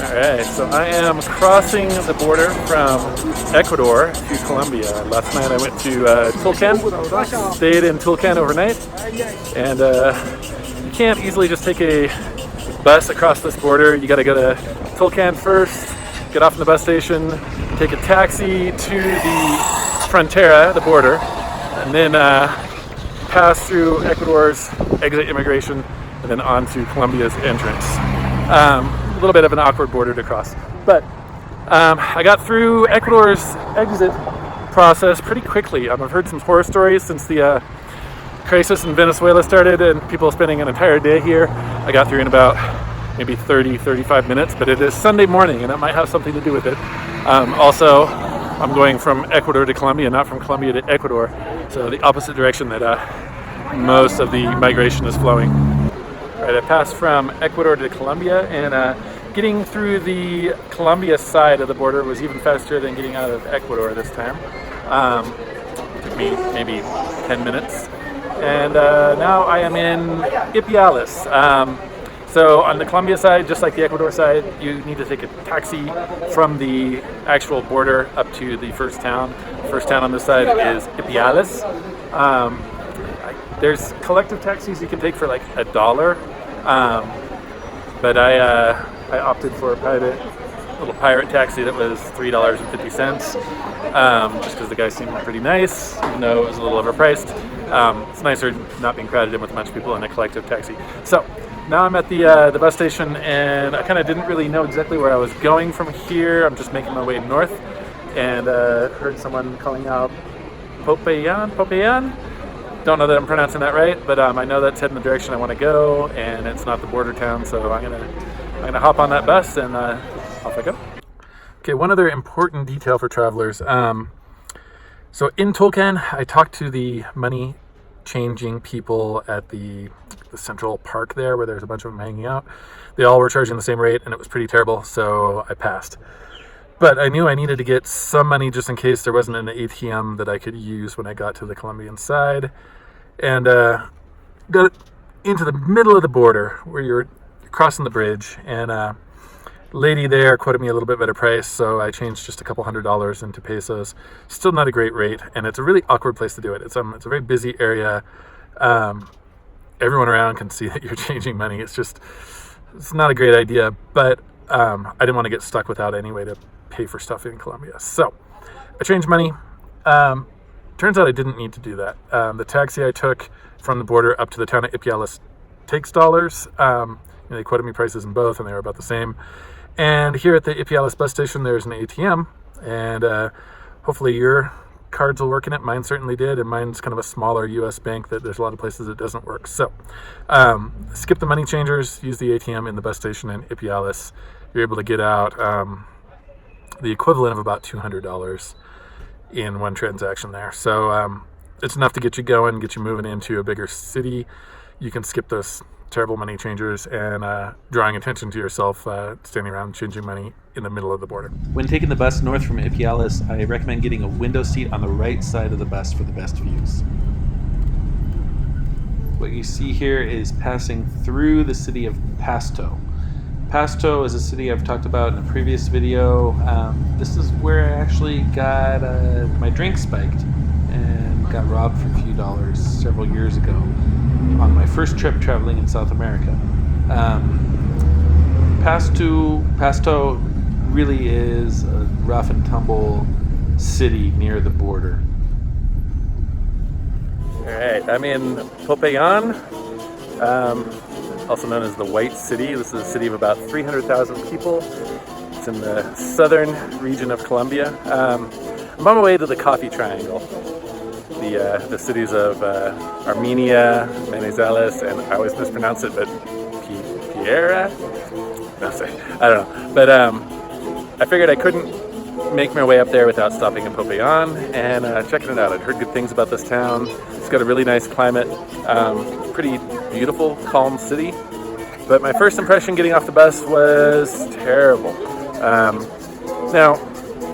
Alright, so I am crossing the border from Ecuador to Colombia. Last night I went to Tulcan, stayed in Tulcan overnight, and you can't easily just take a bus across this border. You gotta go to Tulcan first, get off in the bus station, take a taxi to the frontera, the border, and then pass through Ecuador's exit immigration and then on to Colombia's entrance. A little bit of an awkward border to cross, but I got through Ecuador's exit process pretty quickly. I've heard some horror stories since the crisis in Venezuela started and people spending an entire day here. I got through in about maybe 30-35 minutes, but it is Sunday morning and that might have something to do with it. Also, I'm going from Ecuador to Colombia, not from Colombia to Ecuador, so the opposite direction that most of the migration is flowing. Right, I passed from Ecuador to Colombia, and getting through the Colombia side of the border was even faster than getting out of Ecuador this time. Took me maybe 10 minutes. And now I am in Ipiales. So on the Colombia side, just like the Ecuador side, you need to take a taxi from the actual border up to the first town. The first town on this side is Ipiales. There's collective taxis you can take for like $1, but I opted for a little pirate taxi that was $3.50, just because the guy seemed pretty nice, even though it was a little overpriced. It's nicer not being crowded in with a bunch of people in a collective taxi. So now I'm at the bus station, and I kind of didn't really know exactly where I was going from here. I'm just making my way north, and heard someone calling out Popayán. Don't know that I'm pronouncing that right, but I know that's heading the direction I want to go, and it's not the border town, so I'm gonna hop on that bus and off I go. Okay, one other important detail for travelers. So in Tulcan, I talked to the money changing people at the central park there, where there's a bunch of them hanging out. They all were charging the same rate, and it was pretty terrible, so I passed. But I knew I needed to get some money just in case there wasn't an ATM that I could use when I got to the Colombian side. And got into the middle of the border where you're crossing the bridge. And lady there quoted me a little bit better price, so I changed just a couple $100s into pesos. Still not a great rate, and it's a really awkward place to do it. It's a very busy area. Everyone around can see that you're changing money. It's not a great idea, but I didn't want to get stuck without any way to pay for stuff in Colombia. So I changed money. Turns out I didn't need to do that. The taxi I took from the border up to the town of Ipiales takes dollars. They quoted me prices in both, and they were about the same. And here at the Ipiales bus station, there's an ATM, and hopefully your cards will work in it. Mine certainly did, and mine's kind of a smaller U.S. bank that there's a lot of places it doesn't work. So skip the money changers, use the ATM in the bus station in Ipiales. You're able to get out the equivalent of about $200 in one transaction there. So it's enough to get you going, get you moving into a bigger city. You can skip those terrible money changers and drawing attention to yourself standing around changing money in the middle of the border. When taking the bus north from Ipiales, I recommend getting a window seat on the right side of the bus for the best views. What you see here is passing through the city of Pasto. Pasto is a city I've talked about in a previous video. This is where I actually got my drink spiked and got robbed for a few dollars several years ago on my first trip traveling in South America. Pasto really is a rough and tumble city near the border. Alright, I'm in Popayán, also known as the White City. This is a city of about 300,000 people. It's in the southern region of Colombia. I'm on my way to the Coffee Triangle. The cities of Armenia, Manizales, and I always mispronounce it, but Piera? No, sorry, I don't know. But I figured I couldn't make my way up there without stopping in Popayán and checking it out. I'd heard good things about this town. It's got a really nice climate, pretty beautiful, calm city. But my first impression getting off the bus was terrible. Now,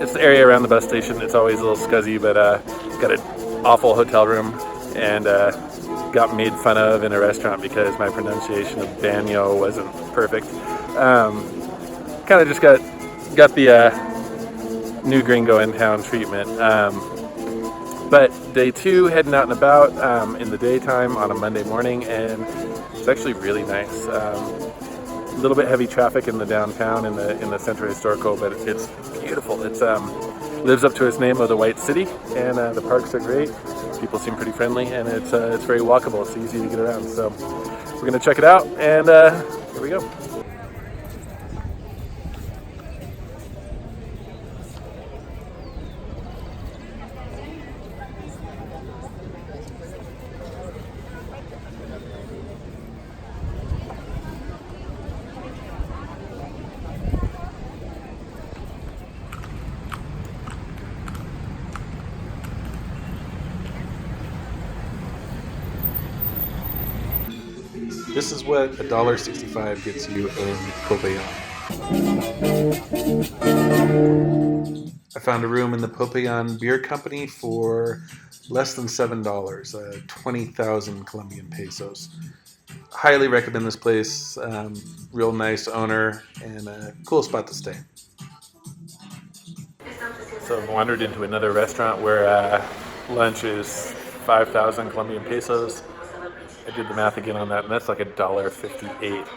it's the area around the bus station. It's always a little scuzzy, but got an awful hotel room, and got made fun of in a restaurant because my pronunciation of baño wasn't perfect. Kind of just got the new gringo in town treatment. But day 2, heading out and about in the daytime on a Monday morning, and it's actually really nice. A little bit heavy traffic in the downtown, in the Centro Historical, but it's beautiful. It's lives up to its name of the White City, and the parks are great. People seem pretty friendly, and it's very walkable. It's easy to get around. So we're gonna check it out, and here we go. This is what $1.65 gets you in Popayán. I found a room in the Popayán Beer Company for less than $7, 20,000 Colombian pesos. Highly recommend this place. Real nice owner, and a cool spot to stay. So I've wandered into another restaurant where lunch is 5,000 Colombian pesos. I did the math again on that, and that's like $1.58.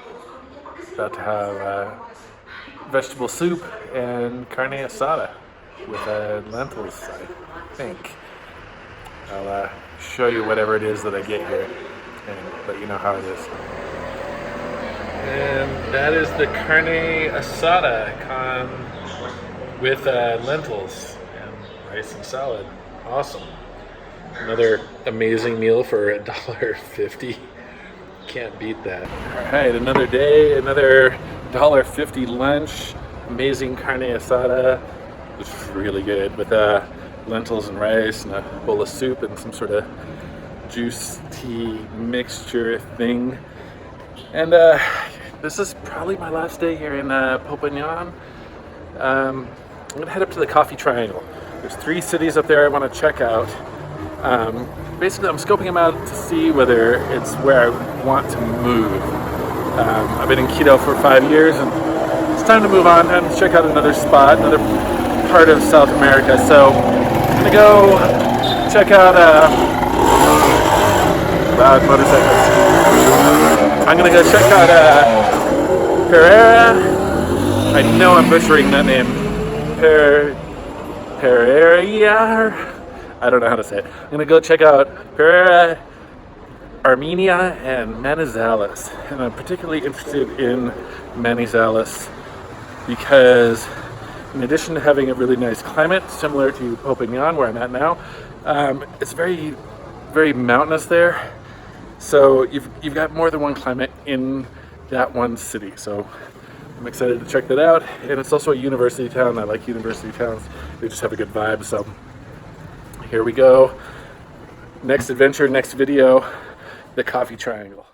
About to have vegetable soup and carne asada with lentils, I think. I'll show you whatever it is that I get here and let you know how it is. And that is the carne asada with lentils and rice and salad. Awesome. Another amazing meal for $1.50. Can't beat that. All right, another day, another $1.50 lunch. Amazing carne asada. It's really good with lentils and rice and a bowl of soup and some sort of juice tea mixture thing. And this is probably my last day here in Popayán. I'm gonna head up to the Coffee Triangle. There's 3 cities up there I want to check out. Basically, I'm scoping them out to see whether it's where I want to move. I've been in Quito for 5 years, and it's time to move on and check out another spot, another part of South America. So I'm gonna go check out loud motorcycles. I'm gonna go check out Pereira. I know I'm butchering that name. Pereira. I don't know how to say it. I'm gonna go check out Pereira, Armenia, and Manizales. And I'm particularly interested in Manizales because in addition to having a really nice climate, similar to Popayán, where I'm at now, it's very, very mountainous there. So you've got more than one climate in that one city. So I'm excited to check that out. And it's also a university town. I like university towns. They just have a good vibe. So here we go. Next adventure, next video, the Coffee Triangle.